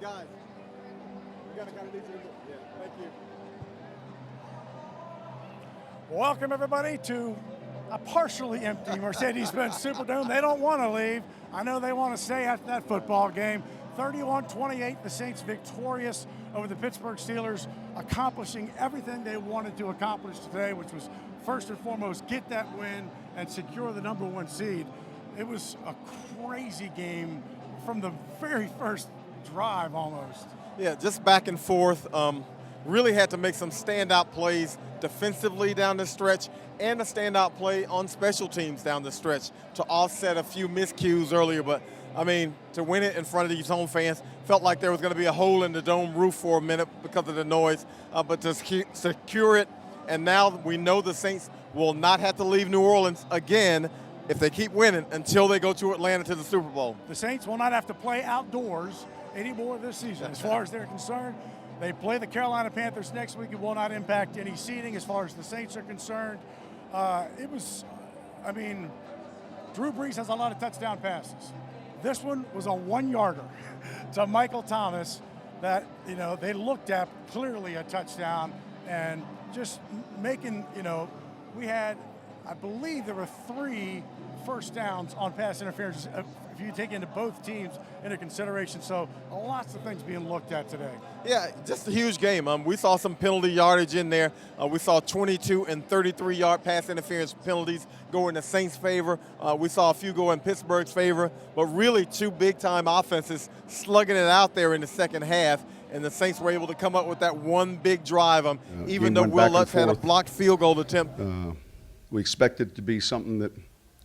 guys, we got to kind of need you to move. Yeah, thank you. Welcome, everybody, to a partially empty Mercedes-Benz Superdome. They don't want to leave. I know they want to stay after that football game. 31-28, the Saints victorious over the Pittsburgh Steelers, accomplishing everything they wanted to accomplish today, which was first and foremost get that win and secure the #1 seed. It was a crazy game from the very first drive almost. Yeah, just back and forth. Really had to make some standout plays defensively down the stretch and a standout play on special teams down the stretch to offset a few miscues earlier. But, I mean, to win it in front of these home fans, felt like there was going to be a hole in the dome roof for a minute because of the noise. But to secure it, and now we know the Saints will not have to leave New Orleans again if they keep winning until they go to Atlanta to the Super Bowl. The Saints will not have to play outdoors anymore this season as far as they're concerned. They play the Carolina Panthers next week. It will not impact any seeding as far as the Saints are concerned. Drew Brees has a lot of touchdown passes. This one was a 1-yarder to Michael Thomas that, they looked at clearly a touchdown and just making, we had, I believe there were 3 first downs on pass interference if you take into both teams into consideration. So lots of things being looked at today. Yeah, just a huge game. We saw some penalty yardage in there. We saw 22 and 33-yard pass interference penalties go in the Saints' favor. We saw a few go in Pittsburgh's favor, but really 2 big-time offenses slugging it out there in the second half, and the Saints were able to come up with that one big drive. Even though Will Lutz had a blocked field goal attempt. We expected it to be something that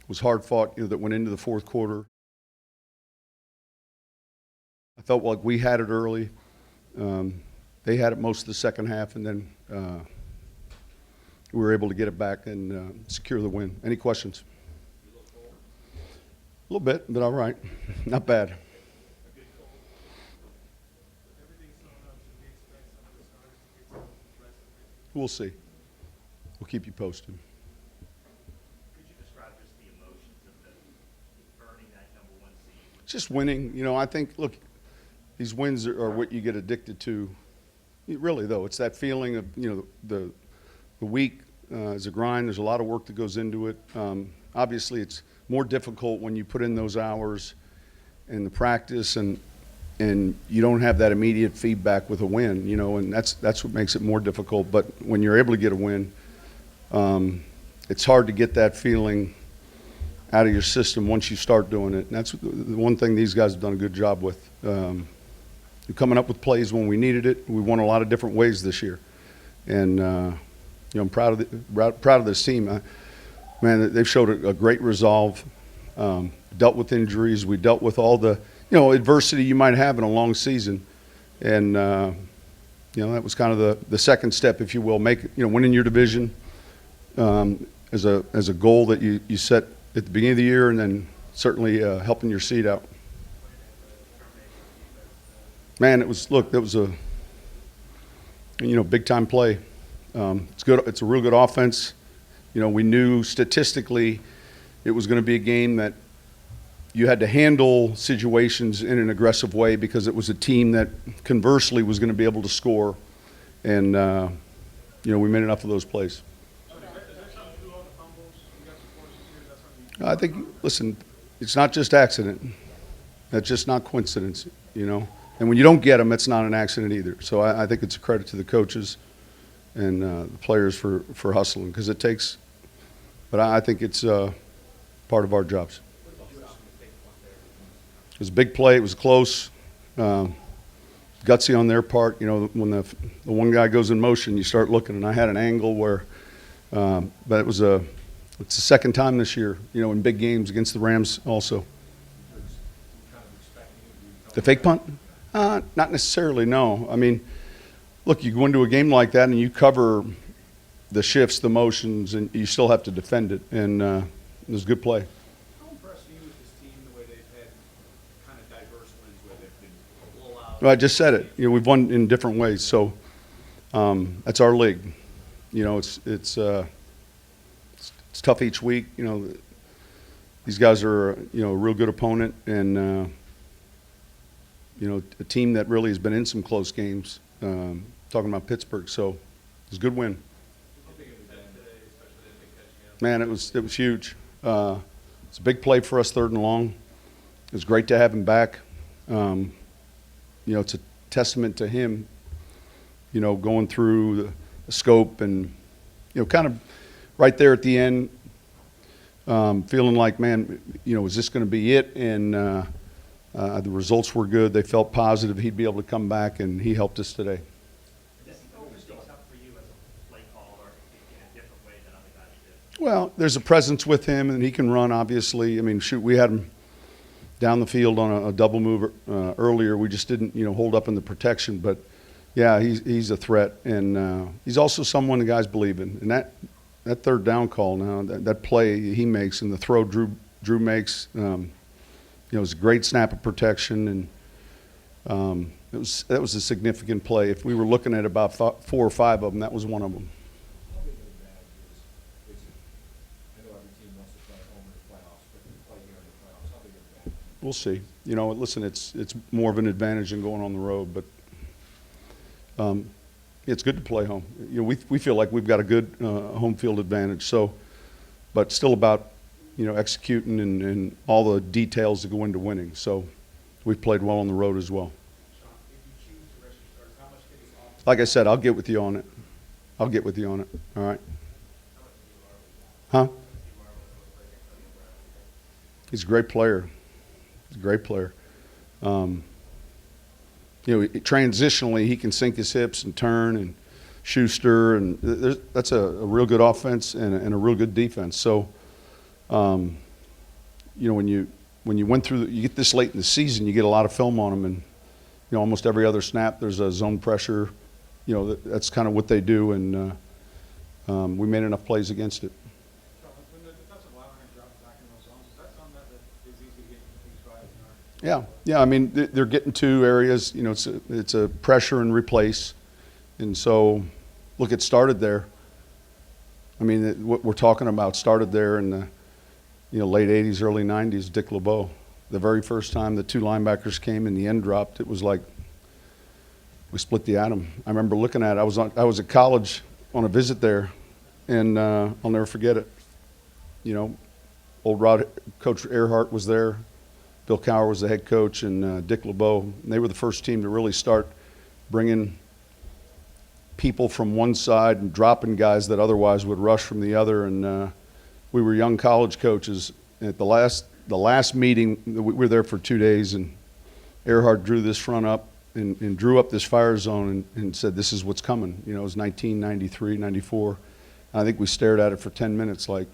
was hard fought, that went into the fourth quarter. I felt like we had it early. They had it most of the second half, and then we were able to get it back and secure the win. Any questions? A little bit, but all right. Not bad. We'll see. We'll keep you posted. Just winning. I think, look, these wins are what you get addicted to. Really, though, it's that feeling of, the week is a grind. There's a lot of work that goes into it. Obviously, it's more difficult when you put in those hours in the practice and you don't have that immediate feedback with a win, and that's what makes it more difficult. But when you're able to get a win, it's hard to get that feeling out of your system once you start doing it. And that's the one thing these guys have done a good job with. Coming up with plays when we needed it. We won a lot of different ways this year. And, I'm proud of this team. They've showed a great resolve, dealt with injuries. We dealt with all the, adversity you might have in a long season. And, that was kind of the second step, if you will, winning your division as a goal that you set at the beginning of the year, and then certainly helping your seed out. Man, that was a big time play. It's good. It's a real good offense. We knew statistically it was going to be a game that you had to handle situations in an aggressive way because it was a team that conversely was going to be able to score, and we made enough of those plays. I think, listen, it's not just accident. That's just not coincidence, And when you don't get them, it's not an accident either. So I think it's a credit to the coaches and the players for hustling, because it takes. But I think it's part of our jobs. It was a big play. It was close, gutsy on their part. When the one guy goes in motion, you start looking. And I had an angle where, but it's the second time this year, in big games against the Rams also. The fake punt? Not necessarily, no. Look, you go into a game like that and you cover the shifts, the motions, and you still have to defend it. And it was a good play. How impressed are you with this team, the way they've had kind of diverse wins, where they've been blowout? Well, I just said it. We've won in different ways. So that's our league. It's tough each week. These guys are a real good opponent, and you know, a team that really has been in some close games, talking about Pittsburgh. So it was a good win. Man, it was huge. It's a big play for us, 3rd and long. It was great to have him back. You know, it's a testament to him, you know, going through the scope and, you know, kind of right there at the end, feeling like, man, you know, is this going to be it? And the results were good. They felt positive he'd be able to come back, and he helped us today. Does he open things up for you as a play caller in a different way than other guys do? Well, there's a presence with him, and he can run, obviously. I mean, shoot, we had him down the field on a double move earlier. We just didn't, you know, hold up in the protection. But, yeah, he's a threat. And he's also someone the guys believe in. And that 3rd down call now, that play he makes and the throw Drew makes, you know, it was a great snap of protection. And that was a significant play. If we were looking at about 4 or 5 of them, that was one of them. How big of an advantage is it? I know every team wants to play at home in the playoffs, but to play here in the playoffs, how big of an advantage? We'll see. You know, listen, it's more of an advantage than going on the road, but it's good to play home. You know, we feel like we've got a good home field advantage. So, but still about, you know, executing and all the details that go into winning. So, we've played well on the road as well. Sean, if you choose to rest your starters, how much can this offense? Like I said, I'll get with you on it. I'll get with you on it. All right. Huh? He's a great player. He's a great player. You know, transitionally, he can sink his hips and turn and Schuster, and that's a real good offense and a real good defense. So, you know, when you went through, you get this late in the season, you get a lot of film on him, and you know, almost every other snap there's a zone pressure. You know, that's kind of what they do, and we made enough plays against it. When the defensive lineman drops back in those zones, is that something that is easy to get things right? Yeah. I mean, they're getting to areas. You know, it's a pressure and replace, and so look, it started there. I mean, what we're talking about started there in the, you know, late '80s, early '90s. Dick LeBeau, the very first time the 2 linebackers came and the end dropped, it was like we split the atom. I remember looking at it. I was at college on a visit there, and I'll never forget it. You know, old Coach Earhart was there. Bill Cowher was the head coach, and Dick LeBeau. And they were the first team to really start bringing people from one side and dropping guys that otherwise would rush from the other. And we were young college coaches. At the last meeting, we were there for 2 days, and Earhart drew this front up and drew up this fire zone and said, "This is what's coming." You know, it was 1993, 94. I think we stared at it for 10 minutes like,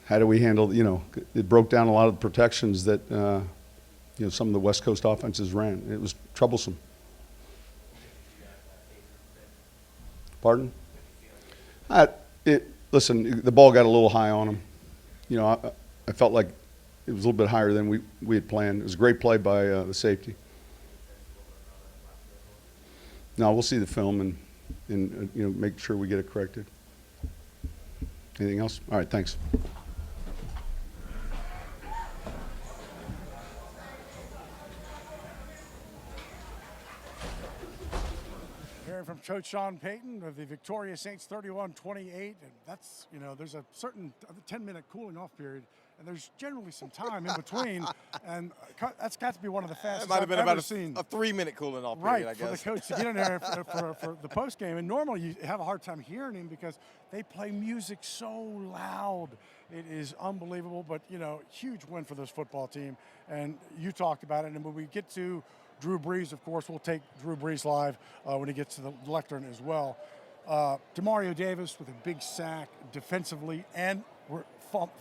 how do we handle, you know, it broke down a lot of the protections that, you know, some of the West Coast offenses ran. It was troublesome. Pardon? Listen, the ball got a little high on him. You know, I felt like it was a little bit higher than we had planned. It was a great play by the safety. No, we'll see the film and you know, make sure we get it corrected. Anything else? All right, thanks. Hearing from Coach Sean Payton of the Victoria Saints 31-28, and that's, you know, there's a certain 10-minute cooling off period, and there's generally some time in between, and that's got to be one of the fastest It might have I've been ever about seen. a 3-minute cooling off Right, period, I guess. for the coach to get in there for the post game, and normally you have a hard time hearing him because they play music so loud. It is unbelievable, but, you know, huge win for this football team, and you talked about it, and when we get to Drew Brees, of course, we'll take Drew Brees live when he gets to the lectern as well. Demario Davis with a big sack defensively and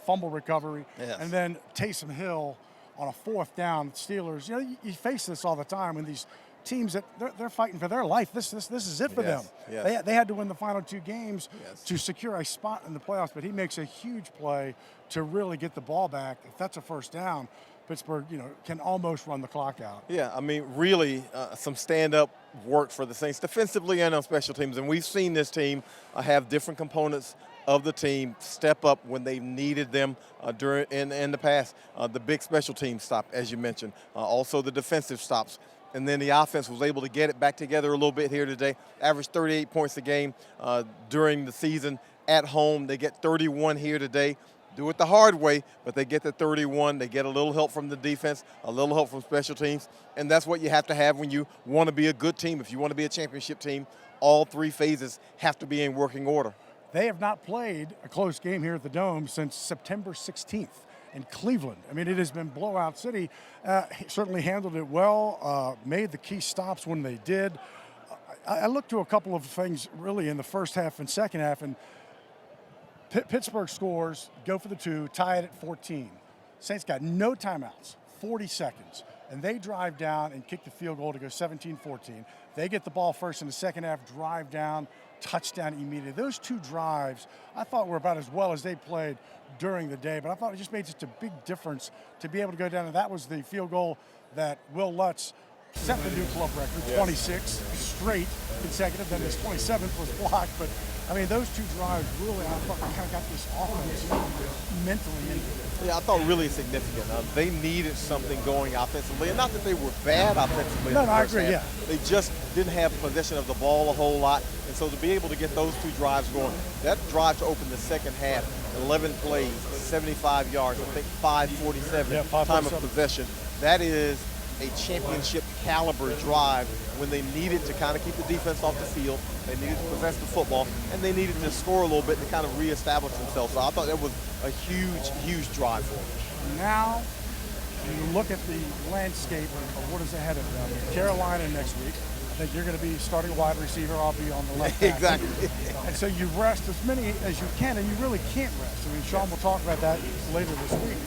fumble recovery. Yes. And then Taysom Hill on a 4th down. Steelers, you know, you face this all the time when these teams that they're fighting for their life. This is it for them. Yes. They had to win the final 2 games Yes. to secure a spot in the playoffs, but he makes a huge play to really get the ball back. If that's a 1st down, Pittsburgh, you know, can almost run the clock out. Yeah, I mean, really some stand-up work for the Saints defensively and on special teams. And we've seen this team have different components of the team step up when they needed them in the past. The big special team stop, as you mentioned, also the defensive stops. And then the offense was able to get it back together a little bit here today. Averaged 38 points a game during the season at home. They get 31 here today. Do it the hard way, but they get the 31. They get a little help from the defense, a little help from special teams, and that's what you have to have when you want to be a good team. If you want to be a championship team, all three phases have to be in working order. They have not played a close game here at the Dome since September 16th in Cleveland. I mean, it has been blowout city. Certainly handled it well, made the key stops when they did. I looked to a couple of things really in the first half and second half, and Pittsburgh scores, go for the two, tie it at 14. Saints got no timeouts, 40 seconds, and they drive down and kick the field goal to go 17-14. They get the ball first in the second half, drive down, touchdown immediately. Those two drives I thought were about as well as they played during the day, but I thought it just made such a big difference to be able to go down, and that was the field goal that Will Lutz set the new club record, 26 straight consecutive, then his 27th was blocked, but I mean, those two drives really, I thought they kind of got this offense mentally into it. Yeah, I thought really significant. They needed something going offensively, and not that they were bad offensively. No, in the I first agree, half. They just didn't have possession of the ball a whole lot, and so to be able to get those two drives going, that drive to open the second half, 11 plays, 75 yards, I think 5:47 time of possession. That is a championship caliber drive when they needed to kind of keep the defense off the field, they needed to possess the football, and they needed to score a little bit to kind of reestablish themselves. So I thought that was a huge, huge drive for them. Now, you look at the landscape of what is ahead of them. Carolina next week. I think you're going to be starting a wide receiver. I'll be on the left. Exactly. And so you rest as many as you can, and you really can't rest. I mean, Sean will talk about that later this week.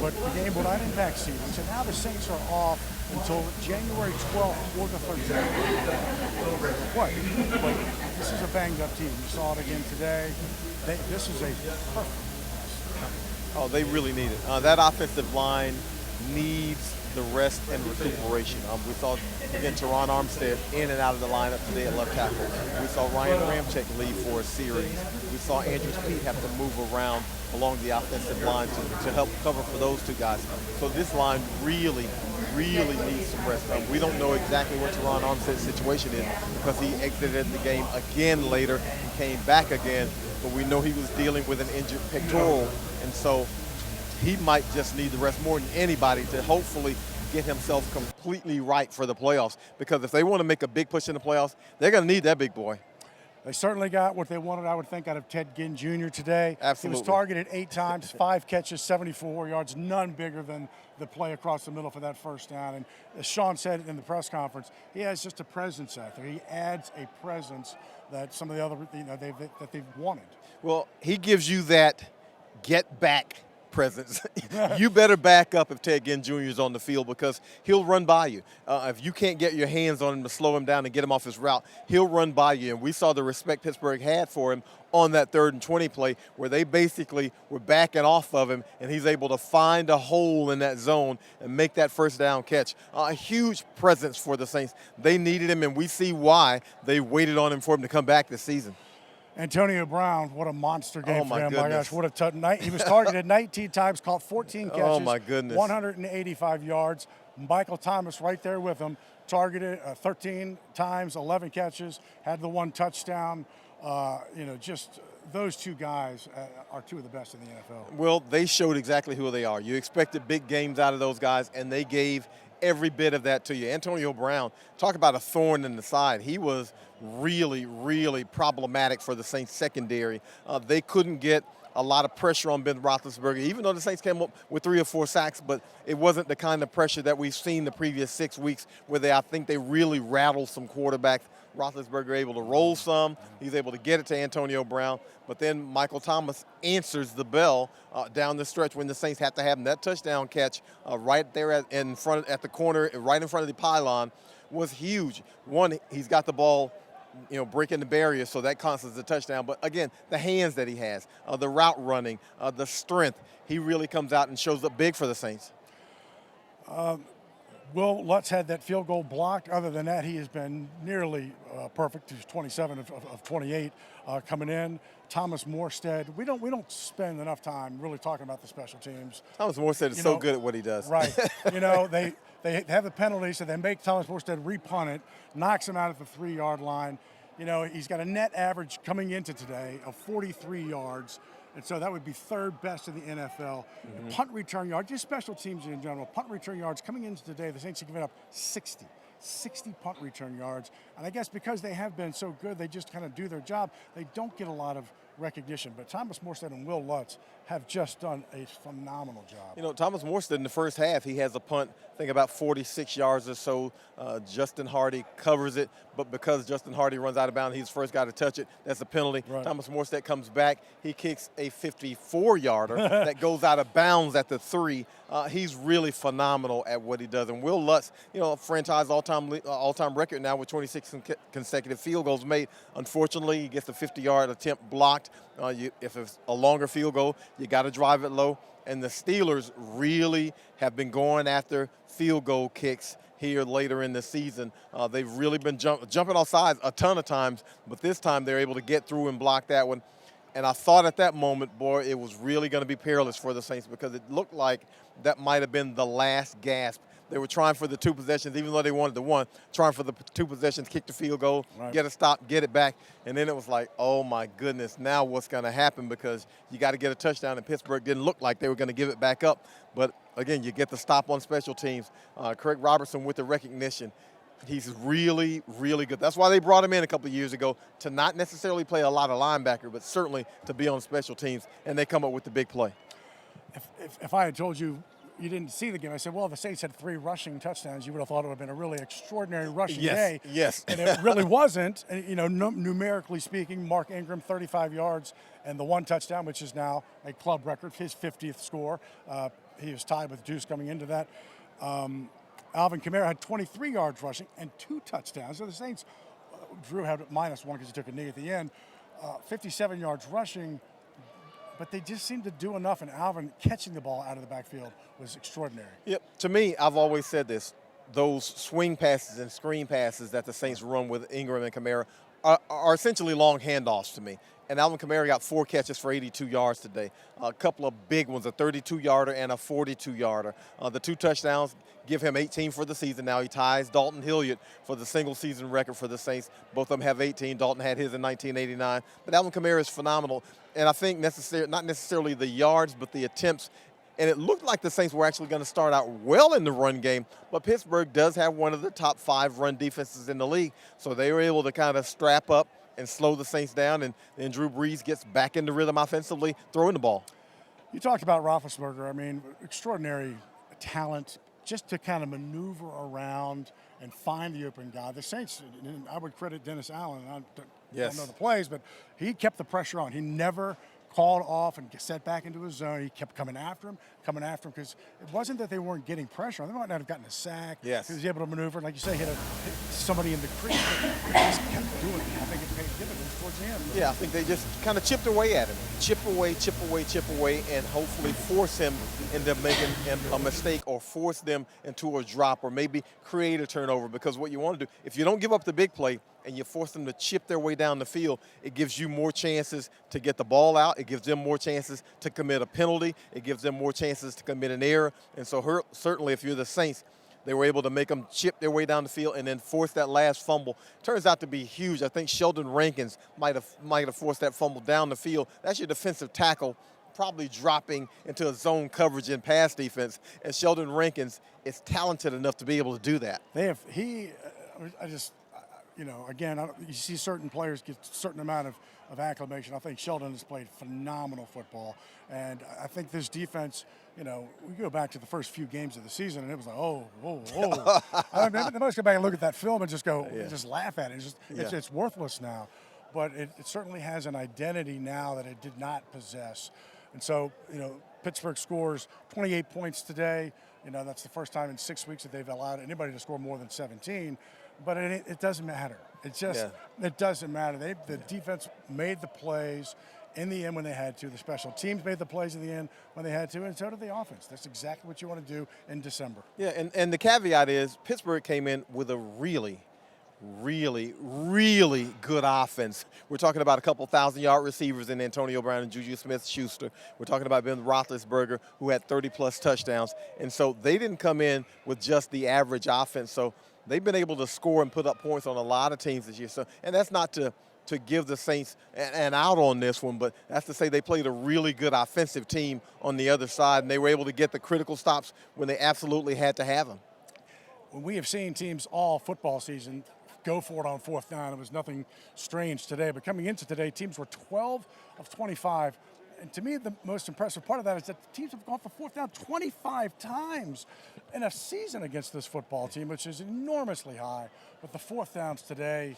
But the game will not impact season. So now the Saints are off until January 12th or the 13th. What? But this is a banged-up team. You saw it again today. This is a perfect. Oh, they really need it. That offensive line needs the rest and recuperation. We saw, again, Teron Armstead in and out of the lineup today at left tackle. We saw Ryan Ramczyk leave for a series. We saw Andrew Speed have to move around along the offensive line to help cover for those two guys. So this line really, really needs some rest. We don't know exactly what Teron Armstead's situation is because he exited the game again later and came back again, but we know he was dealing with an injured pectoral, and so he might just need the rest more than anybody to hopefully get himself completely right for the playoffs, because if they want to make a big push in the playoffs, they're going to need that big boy. They certainly got what they wanted, I would think, out of Ted Ginn Jr. today. Absolutely. He was targeted 8 times, 5 catches, 74 yards, none bigger than the play across the middle for that first down. And as Sean said in the press conference, he has just a presence out there. He adds a presence that some of the other, that they've wanted. Well, he gives you that get back presence. You better back up if Ted Ginn Jr. is on the field, because he'll run by you. If you can't get your hands on him to slow him down and get him off his route, he'll run by you. And we saw the respect Pittsburgh had for him on that 3rd and 20 play, where they basically were backing off of him, and he's able to find a hole in that zone and make that first down catch. A huge presence for the Saints. They needed him, and we see why they waited on him for him to come back this season. Antonio Brown, what a monster game for him. Goodness. My gosh, what a tough night. He was targeted 19 times, caught 14 catches. Oh, my goodness. 185 yards. Michael Thomas right there with him, targeted 13 times, 11 catches, had the 1 touchdown. Just those two guys are 2 of the best in the NFL. Well, they showed exactly who they are. You expected big games out of those guys, and they gave every bit of that to you. Antonio Brown, talk about a thorn in the side. He was really, really problematic for the Saints secondary. They couldn't get a lot of pressure on Ben Roethlisberger, even though the Saints came up with 3 or 4 sacks, but it wasn't the kind of pressure that we've seen the previous 6 weeks, where I think they really rattled some quarterbacks. Roethlisberger able to roll some. He's able to get it to Antonio Brown. But then Michael Thomas answers the bell down the stretch when the Saints have to have him. That touchdown catch right there at the corner, right in front of the pylon, was huge. One, he's got the ball, breaking the barrier, so that counts as a touchdown. But again, the hands that he has, the route running, the strength, he really comes out and shows up big for the Saints. Will Lutz had that field goal blocked. Other than that, he has been nearly perfect. He's 27 of 28 coming in. Thomas Morstead. We don't spend enough time really talking about the special teams. Thomas Morstead is so good at what he does. Right. They have the penalty, so they make Thomas Morstead repunt it, knocks him out at the 3-yard line. He's got a net average coming into today of 43 yards. And so that would be third best in the NFL. Punt return yards, just special teams in general, punt return yards coming into today, the Saints have given up 60 punt return yards. And I guess because they have been so good, they just kind of do their job. They don't get a lot of recognition. But Thomas Morstead and Will Lutz have just done a phenomenal job. Thomas Morstead in the first half, he has a punt, I think about 46 yards or so. Justin Hardy covers it, but because Justin Hardy runs out of bounds, he's the first guy to touch it. That's a penalty. Right. Thomas Morstead comes back. He kicks a 54-yarder that goes out of bounds at the 3. He's really phenomenal at what he does. And Will Lutz, franchise all-time record now with 26 consecutive field goals made. Unfortunately, he gets the 50-yard attempt blocked. If it's a longer field goal, you got to drive it low. And the Steelers really have been going after field goal kicks here later in the season. They've really been jumping off sides a ton of times, but this time they're able to get through and block that one. And I thought at that moment, boy, it was really going to be perilous for the Saints because it looked like that might have been the last gasp. They were trying for the 2 possessions, even though they wanted the 1, trying for the 2 possessions, kick the field goal, right, get a stop, get it back. And then it was like, oh, my goodness, now what's going to happen because you got to get a touchdown, and Pittsburgh didn't look like they were going to give it back up. But, again, you get the stop on special teams. Craig Robertson with the recognition. He's really, really good. That's why they brought him in a couple of years ago, to not necessarily play a lot of linebacker, but certainly to be on special teams, and they come up with the big play. If I had told you didn't see the game, I said, well, the Saints had 3 rushing touchdowns. You would have thought it would have been a really extraordinary rushing day. Yes. And it really wasn't. And, numerically speaking, Mark Ingram, 35 yards, and the 1 touchdown, which is now a club record, his 50th score. He was tied with Juice coming into that. Alvin Kamara had 23 yards rushing and 2 touchdowns. So the Saints, Drew had -1 because he took a knee at the end. 57 yards rushing, but they just seemed to do enough, and Alvin catching the ball out of the backfield was extraordinary. Yep. To me, I've always said this, those swing passes and screen passes that the Saints run with Ingram and Kamara are essentially long handoffs to me. And Alvin Kamara got 4 catches for 82 yards today. A couple of big ones, a 32-yarder and a 42-yarder. The 2 touchdowns give him 18 for the season. Now he ties Dalton Hilliard for the single-season record for the Saints. Both of them have 18. Dalton had his in 1989. But Alvin Kamara is phenomenal. And I think not necessarily the yards, but the attempts. And it looked like the Saints were actually going to start out well in the run game, but Pittsburgh does have one of the top 5 run defenses in the league. So they were able to kind of strap up and slow the Saints down, and then Drew Brees gets back into rhythm offensively, throwing the ball. You talked about Roethlisberger. I mean, extraordinary talent just to kind of maneuver around and find the open guy. The Saints, and I would credit Dennis Allen. I don't know the plays, but he kept the pressure on. He never called off and set back into his zone. He kept coming after him, because it wasn't that they weren't getting pressure. They might not have gotten a sack. Yes. He was able to maneuver. And like you say, hit somebody in the crease. He just kept doing it. I think it paid dividends towards the end. Yeah, I think they just kind of chipped away at him. Chip away, and hopefully force him into making a mistake or force them into a drop or maybe create a turnover, because what you want to do, if you don't give up the big play and you force them to chip their way down the field, it gives you more chances to get the ball out. It gives them more chances to commit a penalty. It gives them more chances to commit an error. And so certainly if you're the Saints, they were able to make them chip their way down the field and then force that last fumble. Turns out to be huge. I think Sheldon Rankins might have forced that fumble down the field. That's your defensive tackle probably dropping into a zone coverage in pass defense. And Sheldon Rankins is talented enough to be able to do that. You see certain players get a certain amount of acclamation. I think Sheldon has played phenomenal football. And I think this defense, we go back to the first few games of the season, and it was like, whoa. I mean, they must go back and look at that film and just just laugh at it. It's worthless now. But it certainly has an identity now that it did not possess. And so, Pittsburgh scores 28 points today. That's the first time in 6 weeks that they've allowed anybody to score more than 17. But it doesn't matter. It doesn't matter. The defense made the plays, in the end when they had to. The special teams made the plays in the end when they had to, and so did the offense. That's exactly what you want to do in December. Yeah, and the caveat is Pittsburgh came in with a really good offense. We're talking about a couple 1,000-yard receivers in Antonio Brown and Juju Smith-Schuster. We're talking about Ben Roethlisberger, who had 30-plus touchdowns. And so they didn't come in with just the average offense. So they've been able to score and put up points on a lot of teams this year. So, and that's not to give the Saints an out on this one, but that's to say they played a really good offensive team on the other side, and they were able to get the critical stops when they absolutely had to have them. We have seen teams all football season go for it on fourth down. It was nothing strange today, but coming into today, teams were 12 of 25. And to me, the most impressive part of that is that the teams have gone for fourth down 25 times in a season against this football team, which is enormously high. But the fourth downs today,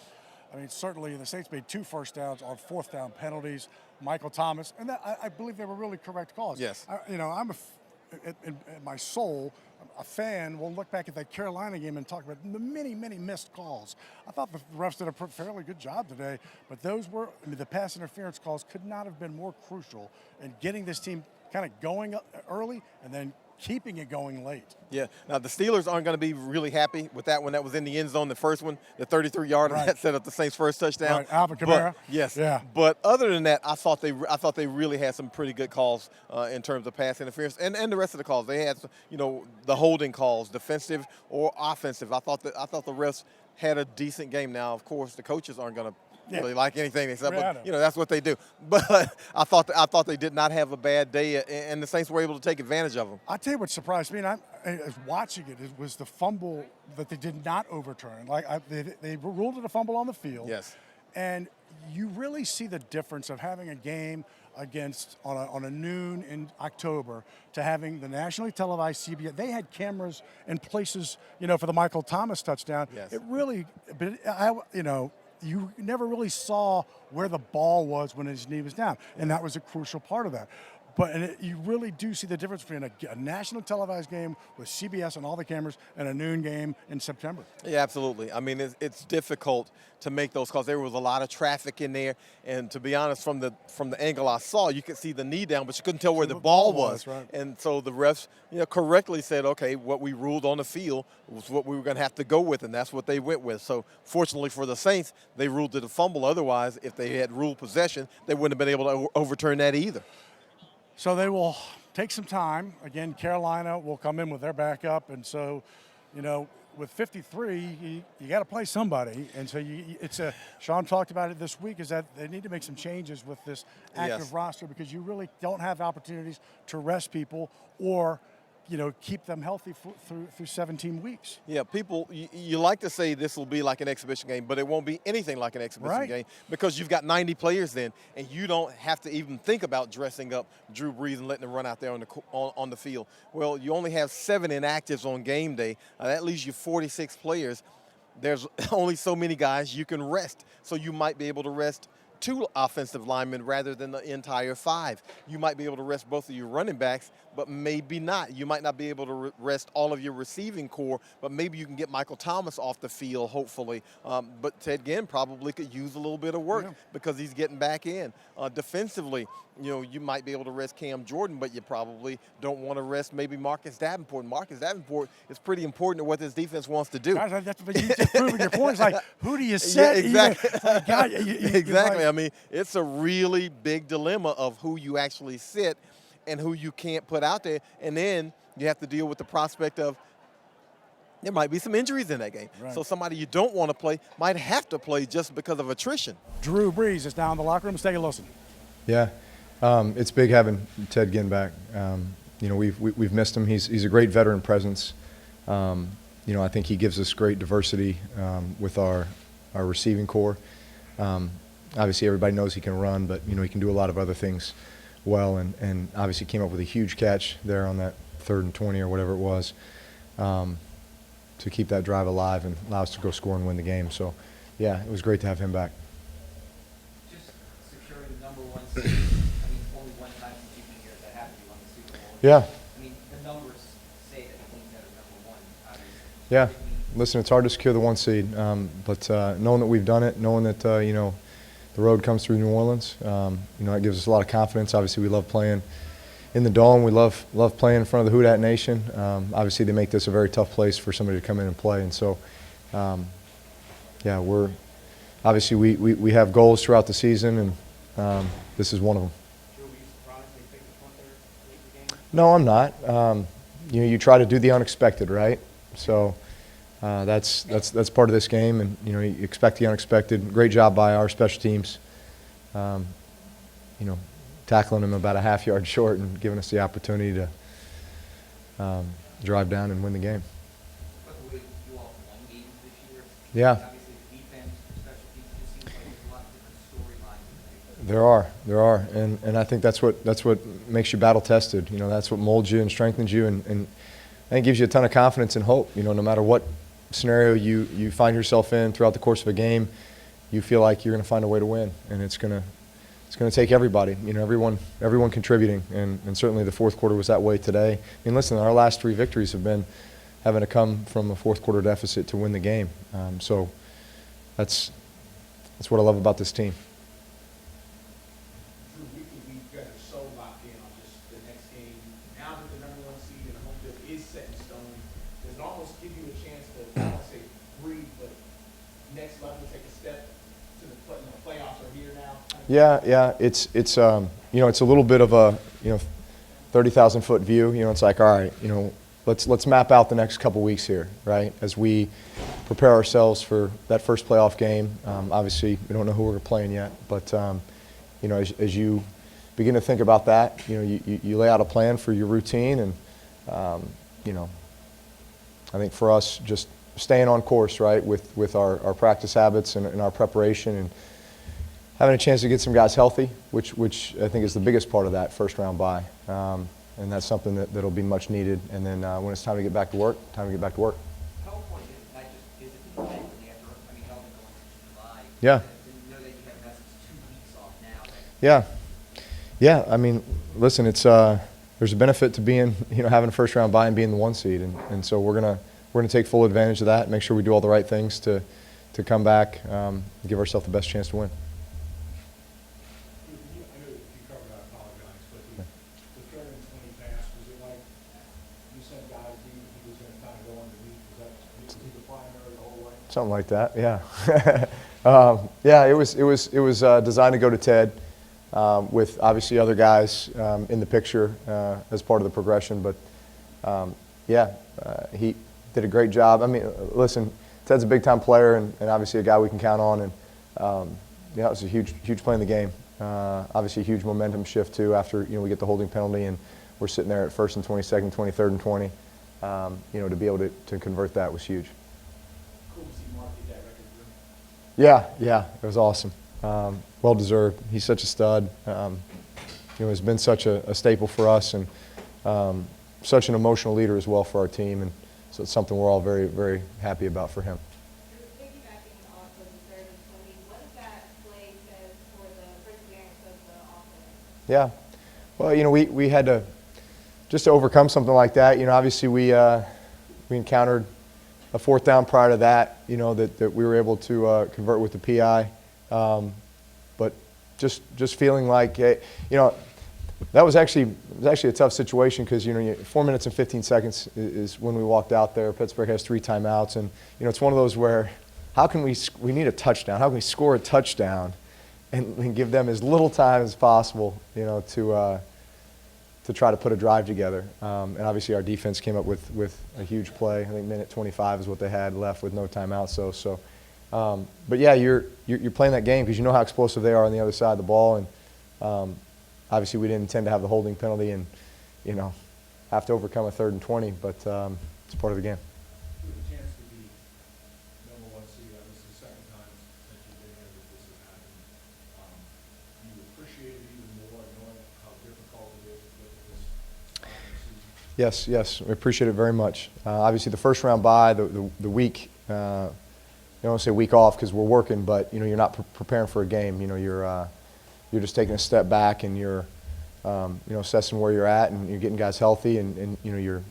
I mean, certainly the Saints made 2 first downs on fourth down penalties. Michael Thomas, and I believe they were really correct calls. Yes. I'm in my soul, a fan will look back at that Carolina game and talk about the many missed calls. I thought the refs did a fairly good job today, but those were, the pass interference calls could not have been more crucial in getting this team kind of going early and then keeping it going late. Yeah. Now, the Steelers aren't going to be really happy with that one. That was in the end zone, the first one, the 33-yarder that set up the Saints' first touchdown. Right, Alvin Kamara. Yes. Yeah. But other than that, I thought they really had some pretty good calls in terms of pass interference, and the rest of the calls. They had, the holding calls, defensive or offensive. I thought the refs had a decent game. Now, of course, the coaches aren't going to really like anything they said, but that's what they do. But I thought they did not have a bad day, and the Saints were able to take advantage of them. I'll tell you what surprised me, and I was watching it was the fumble that they did not overturn. They ruled it a fumble on the field. Yes. And you really see the difference of having a game against on a noon in October to having the nationally televised CBS. They had cameras in places, for the Michael Thomas touchdown. Yes. It really, you never really saw where the ball was when his knee was down, and that was a crucial part of that. But you really do see the difference between a national televised game with CBS and all the cameras and a noon game in September. Yeah, absolutely. I mean, it's difficult to make those calls. There was a lot of traffic in there, and to be honest, from the angle I saw, you could see the knee down, but you couldn't tell where the ball was. Right. And so the refs, correctly said, okay, what we ruled on the field was what we were going to have to go with, and that's what they went with. So fortunately for the Saints, they ruled it a fumble. Otherwise, if they had ruled possession, they wouldn't have been able to overturn that either. So they will take some time. Again, Carolina will come in with their backup. And so, with 53, you got to play somebody. And so Sean talked about it this week, is that they need to make some changes with this active roster because you really don't have opportunities to rest people or keep them healthy through 17 weeks. Yeah, people, you like to say this will be like an exhibition game, but it won't be anything like an exhibition game because you've got 90 players then, and you don't have to even think about dressing up Drew Brees and letting him run out there on the field. Well, you only have 7 inactives on game day. That leaves you 46 players. There's only so many guys you can rest, so you might be able to rest 2 offensive linemen rather than the entire 5. You might be able to rest both of your running backs, but maybe not. You might not be able to rest all of your receiving core, but maybe you can get Michael Thomas off the field, hopefully. But Ted Ginn probably could use a little bit of work because he's getting back in. Defensively, you might be able to rest Cam Jordan, but you probably don't want to rest maybe Marcus Davenport. Marcus Davenport is pretty important to what this defense wants to do. Guys, that's you just proving your point. It's like, who do you set? Yeah, exactly. Exactly. I mean, it's a really big dilemma of who you actually sit and who you can't put out there. And then you have to deal with the prospect of there might be some injuries in that game. Right. So somebody you don't want to play might have to play just because of attrition. Drew Brees is down in the locker room. Let's take a listen. Yeah, it's big having Ted Ginn back. We've missed him. He's a great veteran presence. I think he gives us great diversity with our receiving core. Obviously, everybody knows he can run, but he can do a lot of other things well. And obviously came up with a huge catch there on that 3rd and 20 or whatever it was to keep that drive alive and allow us to go score and win the game. So, yeah, it was great to have him back. Just securing the #1 seed. I mean, only one time since you've been here that happened. You won the Super Bowl. Yeah. I mean, the numbers say that the teams that are #1. Obviously. Yeah. Listen, it's hard to secure the 1 seed, but knowing that we've done it, knowing that the road comes through New Orleans. It gives us a lot of confidence. Obviously, we love playing in the Dome. We love playing in front of the Houdat Nation. Obviously, they make this a very tough place for somebody to come in and play. And so, we're obviously we have goals throughout the season, and this is one of them. Drew, were you surprised they picked the punter late in the game? No, I'm not. You try to do the unexpected, right? So that's part of this game, and you expect the unexpected. Great job by our special teams. Tackling them about a half yard short and giving us the opportunity to drive down and win the game. But the way you all won games this year, Yeah. obviously the defense, special teams, it just seems like there's a lot of different storylines. There are, and I think that's what makes you battle tested. That's what molds you and strengthens you, and I think gives you a ton of confidence and hope. No matter what scenario you find yourself in throughout the course of a game, you feel like you're going to find a way to win, and it's going to take everybody. Everyone contributing, and certainly the fourth quarter was that way today. Listen, our last 3 victories have been having to come from a fourth quarter deficit to win the game. So that's what I love about this team. Drew, week to week, you guys are so locked in on just the next game. Now that the #1 seed and the home field is set in stone, does it almost give you a chance to, I don't want to say breathe, but next level, take a step to the playoffs are here now? Yeah. It's it's a little bit of a 30,000 foot view. It's like, all right, let's map out the next couple weeks here, right? As we prepare ourselves for that first playoff game. Obviously, we don't know who we're playing yet, but as you begin to think about that, you lay out a plan for your routine, and I think for us, just staying on course, right, with our practice habits and our preparation, and having a chance to get some guys healthy, which I think is the biggest part of that first round bye. And that's something that'll be much needed. And then when it's time to get back to work, How important is it not just physically mentally after, how going to July? Yeah. To know that you have in essence 2 weeks off now. Yeah. Listen, it's there's a benefit to being having a first round bye and being the 1 seed, and so we're gonna take full advantage of that. Make sure we do all the right things to come back, and give ourselves the best chance to win. I know that you covered, I apologize, but the 3rd and 20 pass, was it like you sent guys, he was going to kind of go underneath? Was he the primary the whole way? Something like that, yeah. It was designed to go to Ted, with obviously other guys in the picture as part of the progression. But he did a great job. Listen, Ted's a big time player, and obviously a guy we can count on. And it was a huge play in the game. Obviously a huge momentum shift too after we get the holding penalty, and we're sitting there at 1st and 20, 2nd, 20, 3rd and 20. To be able to convert that was huge. Cool to see Mark get that record through. Yeah, it was awesome. Well deserved. He's such a stud. Has been such a staple for us, and such an emotional leader as well for our team. And so it's something we're all very, very happy about for him. Piggybacking off of the 3rd and 20, what does that play says for the perseverance of the offense? Yeah. Well, we had to just to overcome something like that. Obviously we encountered a 4th down prior to that. That we were able to convert with the PI. But just feeling like, that was actually a tough situation, because 4 minutes and 15 seconds is when we walked out there. Pittsburgh has 3 timeouts, and it's one of those where how can we need a touchdown? How can we score a touchdown and give them as little time as possible, to try to put a drive together. And obviously our defense came up with a huge play. I think minute 25 is what they had left with no timeouts. But yeah, you're playing that game because you know how explosive they are on the other side of the ball, and obviously we didn't intend to have the holding penalty and have to overcome a 3rd and 20, but it's part of the game. With a chance to be #1 seed, this is the 2nd time since you've been here that this has happened. Do you appreciate it even more, knowing how difficult it is with this season? Yes, we appreciate it very much. Obviously the first round bye, the week, I don't want to say week off because we're working, but you're not preparing for a game. You're just taking a step back, and you're assessing where you're at, and you're getting guys healthy, and you're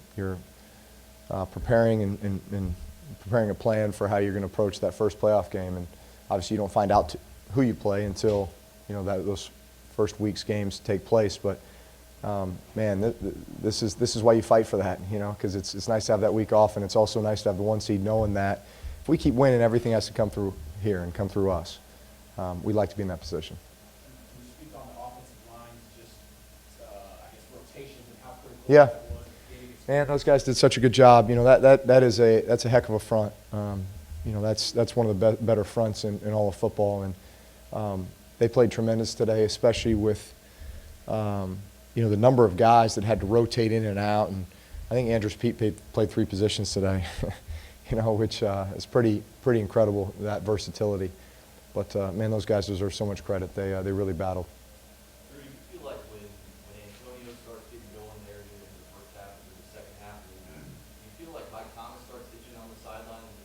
preparing and preparing a plan for how you're going to approach that first playoff game. And obviously you don't find out who you play until those first week's games take place. But man, this is why you fight for that, because it's nice to have that week off, and it's also nice to have the 1 seed knowing that if we keep winning, everything has to come through here and come through us. We'd like to be in that position. Can you speak on the offensive lines, just I guess rotations and how critical Yeah. that was? Man, those guys did such a good job. That's a heck of a front. That's one of the better fronts in all of football, and they played tremendous today, especially with the number of guys that had to rotate in and out. And I think Andrews Pete played 3 positions today, which is pretty incredible, that versatility. But man, those guys deserve so much credit. They really battled. Do you feel like when Antonio starts getting going there in the first half and the second half, do you feel like Mike Thomas starts itching on the sideline and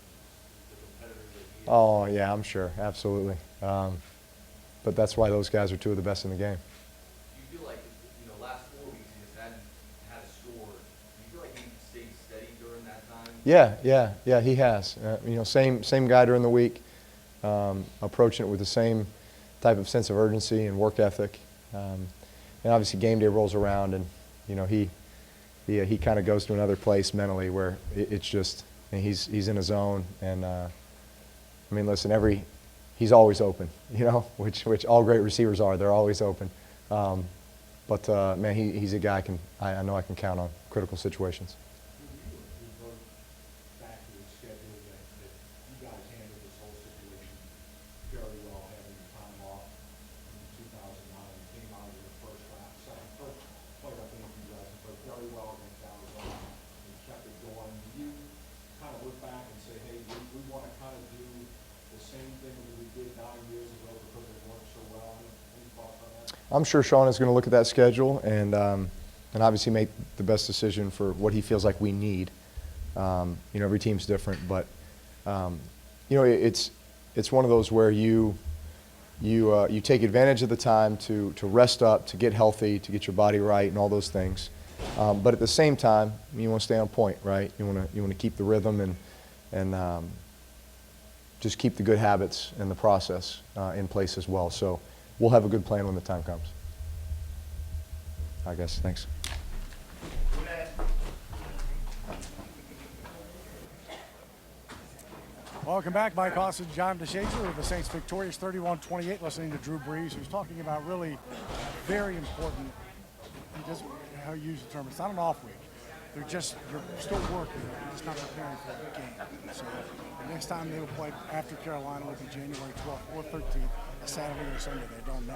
the competitors that he is? Oh yeah, I'm sure, absolutely. But that's why those guys are 2 of the best in the game. Do you feel like last 4 weeks he just hadn't had a score? Do you feel like he stayed steady during that time? Yeah, he has. Same guy during the week, approaching it with the same type of sense of urgency and work ethic. And obviously game day rolls around, and he kind of goes to another place mentally where it's just he's in a zone. And listen, he's always open, which all great receivers are. They're always open. But man, he's a guy I know I can count on critical situations. Back to the schedule that you guys handled this whole situation very well, having the time off in 2009, came out of the first played up against you guys, and played very well against Arizona, and kept it going. Do you kind of look back and say, hey, we want to kind of do the same thing that we did 9 years ago because it worked so well? Any thoughts on that? I'm sure Sean is going to look at that schedule and obviously make the best decision for what he feels like we need. Every team's different, but it's one of those where you take advantage of the time to rest up, to get healthy, to get your body right, and all those things. But at the same time, you want to stay on point, right? You want to keep the rhythm and just keep the good habits and the process in place as well. So we'll have a good plan when the time comes. I guess. Thanks. Welcome back. Mike Austin, John DeShazer with the Saints victorious 31-28, listening to Drew Brees, who's talking about really very important, how you use the term, it's not an off week. You're still working, you're just not preparing for the game. So the next time they will play after Carolina will be January 12th or 13th, a Saturday or Sunday, they don't know.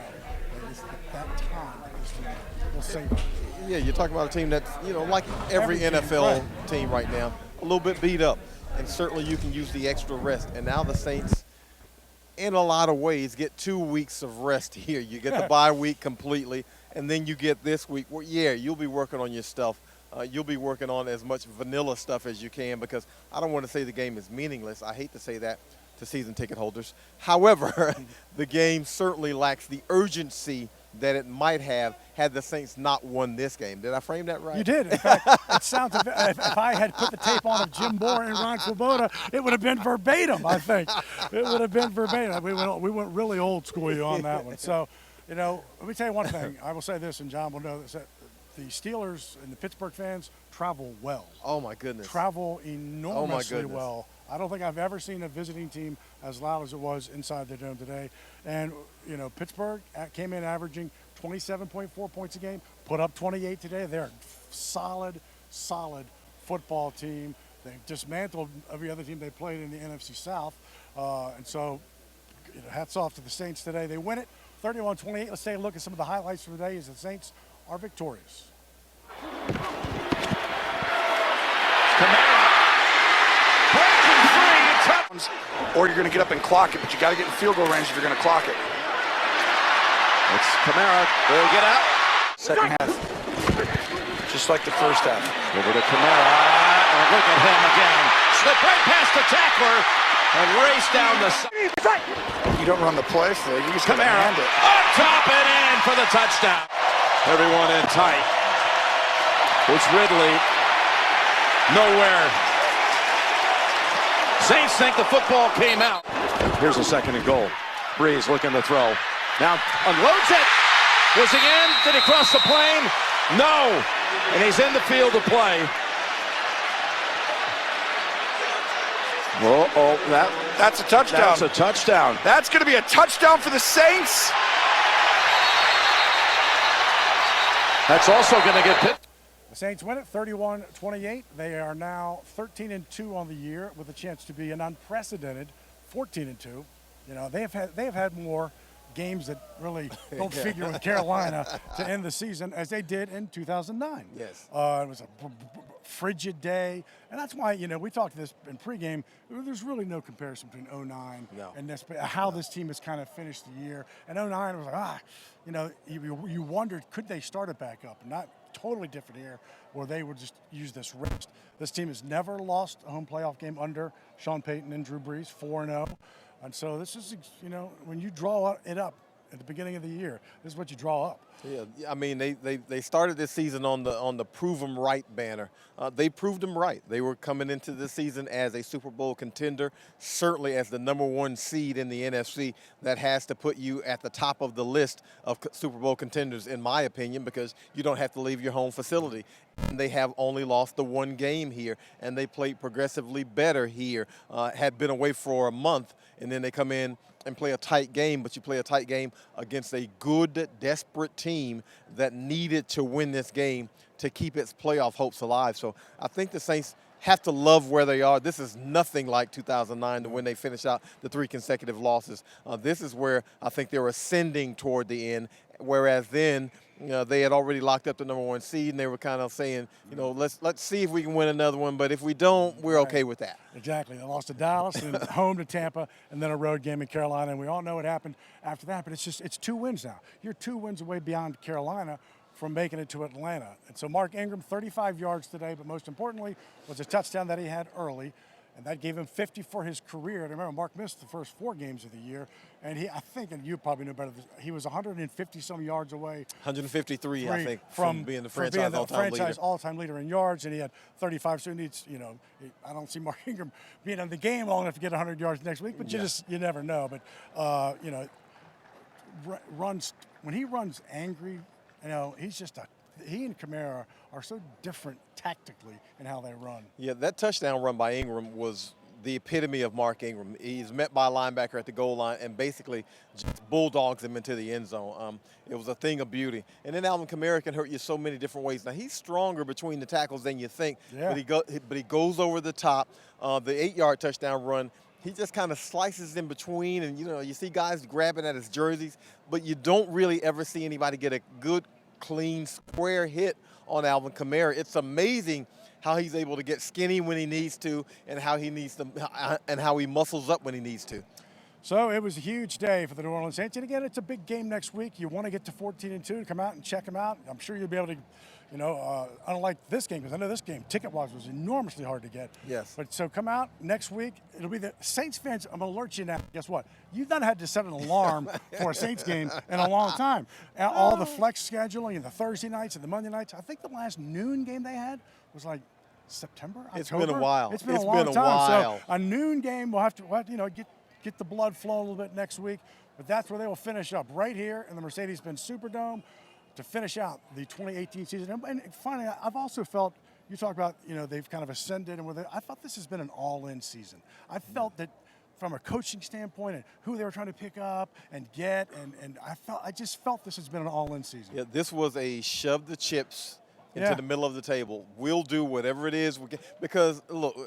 But it's that time that this team will save it. Yeah, you're talking about a team that's, like every NFL team right now, a little bit beat up. And certainly you can use the extra rest. And now the Saints, in a lot of ways, get 2 weeks of rest here. You get the bye week completely, and then you get this week. Well, yeah, you'll be working on your stuff. You'll be working on as much vanilla stuff as you can, because I don't want to say the game is meaningless. I hate to say that to season ticket holders. However, the game certainly lacks the urgency that it might have had the Saints not won this game. Did I frame that right? You did. In fact, it sounds if I had put the tape on of Jim Moore and Ron Swoboda, it would have been verbatim, I think. It would have been verbatim. We went really old school on that one. So, let me tell you one thing. I will say this, and John will know this, that the Steelers and the Pittsburgh fans travel well. Oh, my goodness. Travel enormously well. I don't think I've ever seen a visiting team as loud as it was inside the dome today. And, Pittsburgh came in averaging 27.4 points a game, put up 28 today. They're a solid football team. They dismantled every other team they played in the NFC South. And so, hats off to the Saints today. They win it 31-28. Let's take a look at some of the highlights for the day as the Saints are victorious. Or you're going to get up and clock it, but you got to get in field goal range if you're going to clock it. It's Kamara. Will he get out? Second half. Just like the first half. Over to Kamara. And look at him again. Slip right past the tackler and race down the side. You don't run the play for it. You just got to Kamara hand it. up top and in for the touchdown. Everyone in tight. It's Ridley. Nowhere. Saints think the football came out. Here's a 2nd and goal. Brees looking to throw. Now unloads it. Was he in? Did he cross the plane? No. And he's in the field to play. That's a touchdown. That's a touchdown. That's going to be a touchdown for the Saints. That's also going to get Pitt. The Saints win it 31-28. They are now 13-2 on the year with a chance to be an unprecedented 14-2. You know, they have had more games that really don't figure with Carolina to end the season as they did in 2009. Yes. It was a frigid day, and that's why, you know, we talked this in pregame. There's really no comparison between 09 and this, how this team has kind of finished the year. And 09 was like, you know, you wondered, could they start it back up? Not totally different here, where they would just use this rest. This team has never lost a home playoff game under Sean Payton and Drew Brees, 4-0. And so this is, you know, when you draw it up at the beginning of the year, this is what you draw up. Yeah, I mean, they started this season on the prove 'em right banner. They proved them right. They were coming into this season as a Super Bowl contender, certainly as the #1 seed in the NFC. That has to put you at the top of the list of Super Bowl contenders, in my opinion, because you don't have to leave your home facility. And they have only lost the one game here, and they played progressively better here. Had been away for a month, and then they come in and play a tight game, but you play a tight game against a good, desperate team that needed to win this game to keep its playoff hopes alive. So I think the Saints have to love where they are. This is nothing like 2009 when they finished out the 3 consecutive losses. This is where I think they're ascending toward the end, whereas then, you know, they had already locked up the #1 seed, and they were kind of saying, you know, let's see if we can win another one, but if we don't, we're okay with that. Exactly. They lost to Dallas and home to Tampa, and then a road game in Carolina, and we all know what happened after that, but it's 2 wins now. You're 2 wins away beyond Carolina from making it to Atlanta. And so Mark Ingram, 35 yards today, but most importantly was a touchdown that he had early, and that gave him 50 for his career. And remember, Mark missed the first 4 games of the year, and I think, and you probably know better, he was 150-some yards away. 153, I think, from being the franchise all-time leader in yards, and he had 35. So he needs, you know, I don't see Mark Ingram being in the game long enough to get 100 yards next week, but you never know. But you know, when he runs angry, you know, he and Kamara are so different tactically in how they run. Yeah, that touchdown run by Ingram was the epitome of Mark Ingram. He's met by a linebacker at the goal line and basically just bulldogs him into the end zone. It was a thing of beauty. And then Alvin Kamara can hurt you so many different ways. Now, he's stronger between the tackles than you think, but he goes over the top. The 8-yard touchdown run, he just kind of slices in between, and, you know, you see guys grabbing at his jerseys, but you don't really ever see anybody get a good, clean, square hit on Alvin Kamara. It's amazing how he's able to get skinny when he needs to, and how he muscles up when he needs to. So it was a huge day for the New Orleans Saints. And again, it's a big game next week. You want to get to 14-2, come out and check them out. I'm sure you'll be able to, you know, unlike this game, because I know this game, ticket-wise, was enormously hard to get. Yes. But so come out next week. It'll be the Saints fans. I'm going to alert you now. Guess what? You've not had to set an alarm for a Saints game in a long time. All the flex scheduling and the Thursday nights and the Monday nights. I think the last noon game they had was like September, October. It's been a while. It's been a long time. So a noon game, we'll have to you know, get the blood flowing a little bit next week. But that's where they will finish up, right here in the Mercedes-Benz Superdome, to finish out the 2018 season. And finally, I've also felt, you talk about, you know, they've kind of ascended, and I thought this has been an all-in season. I felt that from a coaching standpoint and who they were trying to pick up and get, and I just felt this has been an all-in season. Yeah, this was a shove the chips into the middle of the table. We'll do whatever it is because look,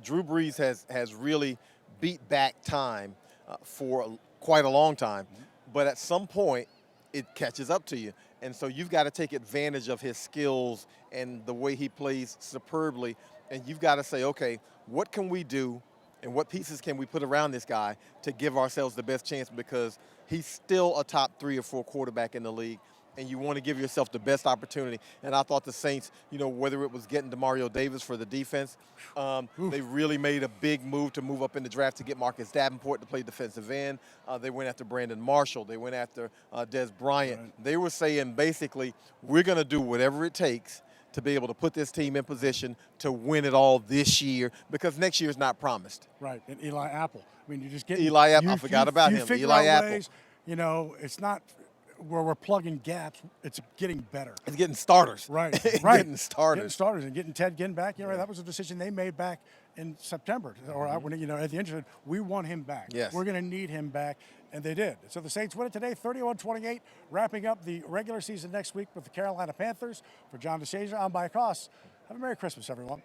Drew Brees has really beat back time for quite a long time, but at some point it catches up to you, and so you've got to take advantage of his skills and the way he plays superbly, and you've got to say, okay, what can we do and what pieces can we put around this guy to give ourselves the best chance, because he's still a top 3 or 4 quarterback in the league, and you want to give yourself the best opportunity. And I thought the Saints, you know, whether it was getting DeMario Davis for the defense, they really made a big move to move up in the draft to get Marcus Davenport to play defensive end. They went after Brandon Marshall. They went after Des Bryant. Right. They were saying basically, we're going to do whatever it takes to be able to put this team in position to win it all this year, because next year is not promised. Right, and Eli Apple. I mean, you just get Eli Apple. I forgot about him. Figure Eli out Apple. ways, you know, it's not where we're plugging gaps. It's getting better. It's getting starters. Right, Getting right. starters. Getting starters and getting Ted Ginn back. You know, that was a decision they made back in September, or when, you know, at the end of it, we want him back. Yes. We're going to need him back, and they did. So the Saints win it today, 31-28, wrapping up the regular season next week with the Carolina Panthers. For John DeShazier, I'm Mike Haas. Have a Merry Christmas, everyone.